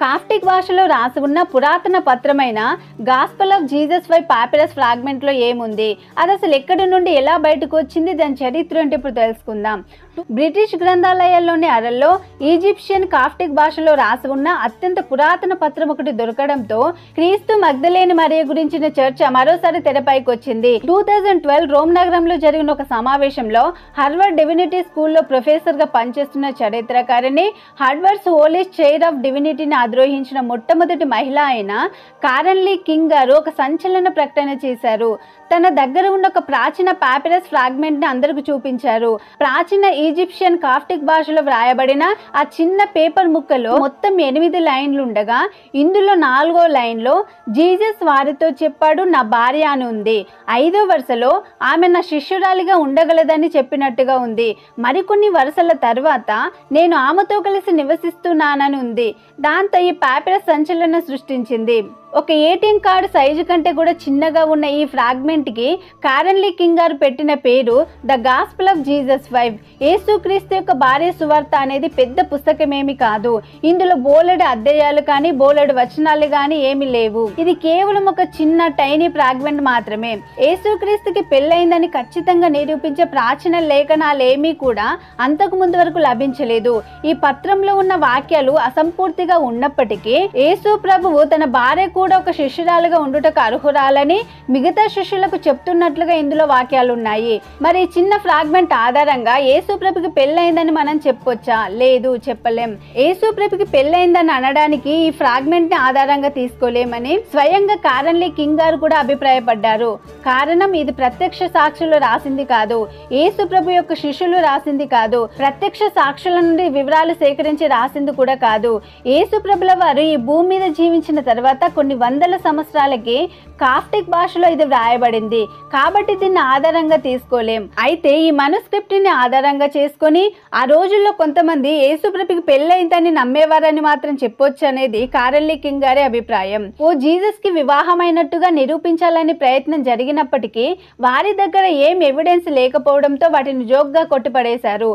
Coptic భాషలో రాసి ఉన్న పురాతన పత్రమైన gospel of Jesus by papyrus fragment లో ఏముంది, అది అసలు ఎక్కడి నుండి ఎలా బయటకు వచ్చింది, దాని చరిత్ర ఏంటి ఇప్పుడు తెలుసుకుందాం. బ్రిటిష్ గ్రంథాలయాల్లోని అరల్లో ఈజిప్షియన్ కాప్టిక్ భాషలో రాసి ఉన్న అత్యంత పురాతన పత్రం ఒకటి దొరకడంతో క్రీస్తు మగ్దలేని మరియ గురించిన చర్చ మరోసారి తెరపైకి వచ్చింది. 2012 రోమ్ నగరంలో జరిగిన ఒక సమావేశంలో హార్వర్డ్ డివినిటీ స్కూల్లో ప్రొఫెసర్ గా పనిచేస్తున్న చరిత్రకారిణి, హార్వర్డ్స్ హోలీ చైర్ ఆఫ్ డివినిటీని అధిరోహించిన మొట్టమొదటి మహిళ అయిన కారెన్ లీ కింగ్ గారు ఒక సంచలన ప్రకటన చేశారు. తన దగ్గర ఉన్న ఒక ప్రాచీన పాపిరస్ ఫ్రాగ్మెంట్ ని అందరికి చూపించారు. ప్రాచీన ఈజిప్షియన్ కాప్టిక్ భాషలో వ్రాయబడిన ఆ చిన్న పేపర్ ముక్కలో మొత్తం 8 లైన్లు ఉండగా ఇందులో 4వ లైన్లో జీసస్ వారితో చెప్పాడు, నా భార్య అని ఉంది. 5వ వరుసలో ఆమె నా శిష్యురాలిగా ఉండగలదని చెప్పినట్టుగా ఉంది. మరికొన్ని వరుసల తర్వాత నేను ఆమెతో కలిసి నివసిస్తున్నానని ఉంది. దాంతో ఈ పాపిరస్ సంచలనం సృష్టించింది. ఒక ఏటీఎం కార్డు సైజు కంటే కూడా చిన్నగా ఉన్న ఈ ఫ్రాగ్మెంట్ కి కారెన్ లీ కింగ్ గారు పెట్టిన పేరు the gospel of Jesus wife. యేసుక్రీస్తు యొక్క భార్య సువార్త అనేది పెద్ద పుస్తకమేమి కాదు. ఇందులో బోలెడు అధ్యాయాలు కానీ బోలెడు వచనాలు కానీ ఏమి లేవు. ఇది కేవలం ఒక చిన్న టైనీ ఫ్రాగ్మెంట్ మాత్రమే. యేసుక్రీస్తుకి పెళ్ళైందని ఖచ్చితంగా నిరూపించే ప్రాచీన లేఖనాలేమీ కూడా అంతకు ముందు వరకు లభించలేదు. ఈ పత్రంలో ఉన్న వాక్యాలు అసంపూర్తిగా ఉన్నప్పటికీ యేసు ప్రభువు తన భార్య కూడా ఒక శిష్యురాలుగా ఉండుటకు అర్హురాలని మిగతా శిష్యులకు చెప్తున్నట్లుగా ఇందులో వాక్యాలు ఉన్నాయి. మరి ఈ చిన్న ఫ్రాగ్మెంట్ ఆధారంగా యేసు ప్రభుకి పెళ్ళైందని మనం చెప్పొచ్చా? లేదు, చెప్పలేం. యేసు ప్రభుకి పెళ్ళైందని అనడానికి ఈ ఫ్రాగ్మెంట్ ని ఆధారంగా తీసుకోలేమని స్వయంగా కారెన్ లీ కింగ్ గారు కూడా అభిప్రాయపడ్డారు. కారణం, ఇది ప్రత్యక్ష సాక్షులు రాసింది కాదు, యేసు ప్రభు యొక్క శిష్యులు రాసింది కాదు, ప్రత్యక్ష సాక్షుల నుండి వివరాలు సేకరించి రాసింది కూడా కాదు. యేసు ప్రభుల వారు ఈ భూమి మీద జీవించిన తర్వాత కొన్ని వందల సంవత్సరాలకి కాప్టిక్ భాషలో ఇది వ్రాయబడింది కాబట్టి దీన్ని ఆధారంగా తీసుకోలేం. అయితే ఈ మనుస్క్రిప్ట్ ని ఆధారంగా చేసుకొని ఆ రోజుల్లో కొంతమంది యేసు ప్రభుకి పెళ్ళైందని నమ్మేవారని మాత్రం చెప్పొచ్చు అనేది కారెన్ లీ కింగ్ గారి అభిప్రాయం. జీసస్ కి వివాహమైనట్టుగా నిరూపించాలని ప్రయత్నం జరిగినప్పటికీ వారి దగ్గర ఏం ఎవిడెన్స్ లేకపోవడంతో వాటిని జోక్గా కొట్టిపడేశారు.